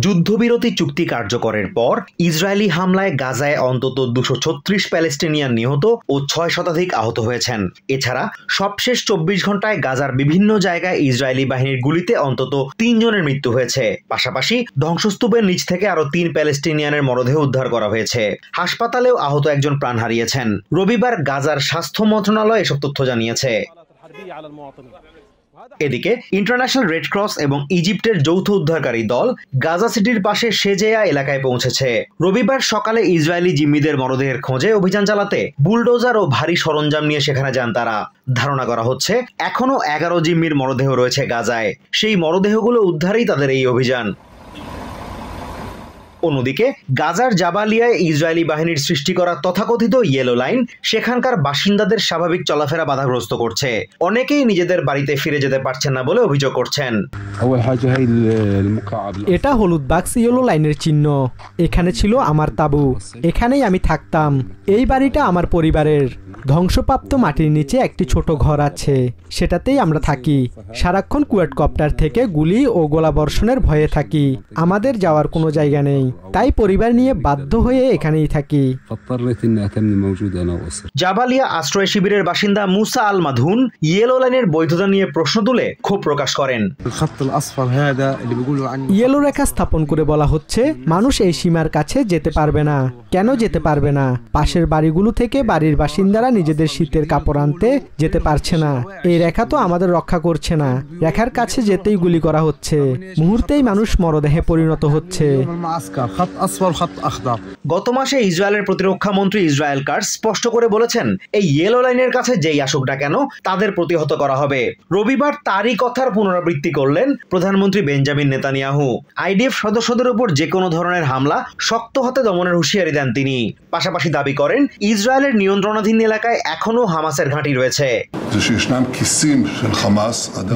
যুদ্ধবিরতি চুক্তি কার্যকরের পর ইসরায়েলি হামলায় গাজায় অন্তত 236 প্যালেস্টিনিয়ান নিহত ও 6 শতাধিক আহত হয়েছেন। এছাড়া সবশেষ 24 ঘন্টায় গাজার বিভিন্ন জায়গায় ইসরায়েলি বাহিনীর গুলিতে অন্তত 3 জনের মৃত্যু হয়েছে। পাশাপাশি ধ্বংসস্তূপের নিচ থেকে আরো 3 প্যালেস্টিনিয়ানের মরদেহ উদ্ধার করা হয়েছে। হাসপাতালেও আহত একজন প্রাণ হারিয়েছেন। রবিবার গাজার স্বাস্থ্য মন্ত্রণালয় এসব তথ্য জানিয়েছে। এদিকে ইন্টারন্যাশনাল রেড ক্রস এবং ইজিপ্টের যৌথ উদ্ধারকারী দল গাজা সিটির পাশে সেজেয়া এলাকায় পৌঁছেছে। রবিবার সকালে ইসরায়েলি জিম্মিদের মরদেহের খোঁজে অভিযান চালাতে বুলডোজার ও ভারী সরঞ্জাম নিয়ে সেখানে যান তারা। ধারণা করা হচ্ছে এখনো 11 জিম্মির মরদেহ রয়েছে গাজায়। সেই মরদেহগুলো উদ্ধারেই তাদের এই অভিযান। অন্যদিকে গাজার জাবালিয়ায় ইসরায়েলি বাহিনীর সৃষ্টি করা তথাকথিত ইয়েলো লাইন সেখানকার বাসিন্দাদের স্বাভাবিক চলাফেরা বাধাগ্রস্ত করছে। অনেকেই নিজেদের বাড়িতে ফিরে যেতে পারছেন না বলে অভিযোগ করছেন। এটা হলুদ বাক্স ইয়েলো লাইনের চিহ্ন। এখানে ছিল আমার তাঁবু, এখানেই আমি থাকতাম। এই বাড়িটা আমার পরিবারের। ধ্বংসপ্রাপ্ত মাটির নিচে একটি ছোট ঘর আছে, সেটাতেই আমরা থাকি। সারাক্ষণ কোয়াডকপ্টার থেকে গুলি ও গোলাবর্ষণের ভয়ে থাকি। আমাদের যাওয়ার কোনো জায়গা নেই, তাই পরিবার নিয়ে বাধ্য হয়ে এখানেই থাকি। জাবালিয়া আশ্রয় শিবিরের বাসিন্দা মুসা আল মাধুন ইয়েলো লাইনের বৈধতা নিয়ে প্রশ্ন তুলে ক্ষোভ প্রকাশ করেন। ইয়েলো রেখা স্থাপন করে বলা হচ্ছে মানুষ এই সীমার কাছে যেতে পারবে না। কেন যেতে পারবে না? পাশের বাড়িগুলো থেকে বাড়ির বাসিন্দারা নিজেদের শীতের কাপড় আনতে যেতে পারছে না। এই রেখা তো আমাদের রক্ষা করছে না। রেখার কাছে যেতেই গুলি করা হচ্ছে। মুহূর্তেই মানুষ মরদেহে পরিণত হচ্ছে। গত মাসে ইসরায়েলের প্রতিরক্ষা মন্ত্রী ইসরায়েল কাটজ স্পষ্ট করে বলেছেন এই ইয়েলো লাইনের কাছে যেই আসুক না কেন তাদের প্রতিহত করা হবে। রবিবার তারই কথার পুনরাবৃত্তি করলেন প্রধানমন্ত্রী বেঞ্জামিন নেতানিয়াহু। আইডিএফ সদস্যদের উপর যে কোনো ধরনের হামলা শক্ত হাতে দমনের হুঁশিয়ারি দেন তিনি। পাশাপাশি দাবি করেন ইসরায়েলের নিয়ন্ত্রণাধীন এলাকায় এখনো হামাসের ঘাঁটি রয়েছে।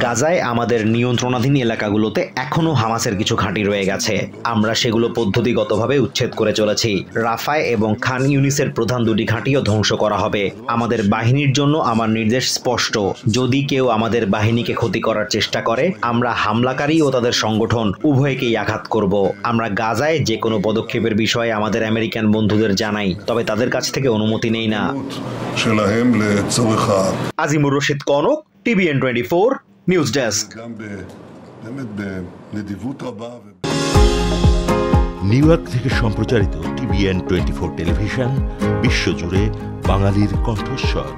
গাজায় আমাদের নিয়ন্ত্রণাধীন এলাকাগুলোতে এখনো হামাসের কিছু ঘাঁটি রয়ে গেছে। আমরা সেগুলো পদ্ধতিগতভাবে উচ্ছেদ করে চলেছি। রাফায় এবং খান ইউনিসের প্রধান দুটি ঘাঁটিও ধ্বংস করা হবে। আমাদের বাহিনীর জন্য আমার নির্দেশ স্পষ্ট, যদি কেউ আমাদের বাহিনীকে ক্ষতি করার চেষ্টা করে আমরা হামলাকারী ও তাদের সংগঠন উভয়কেই আঘাত করব। আমরা গাজায় যে কোনো পদক্ষেপের বিষয়ে আমাদের আমেরিকান বন্ধুদের জানাই, তবে তাদের কাছ থেকে অনুমতি নেই না। Azimur Rashid Kanak, TVN 24 news desk. New York থেকে সম্প্রচারিত টিভিএন 24 টেলিভিশন বিশ্বজুড়ে বাঙালির কণ্ঠস্বর।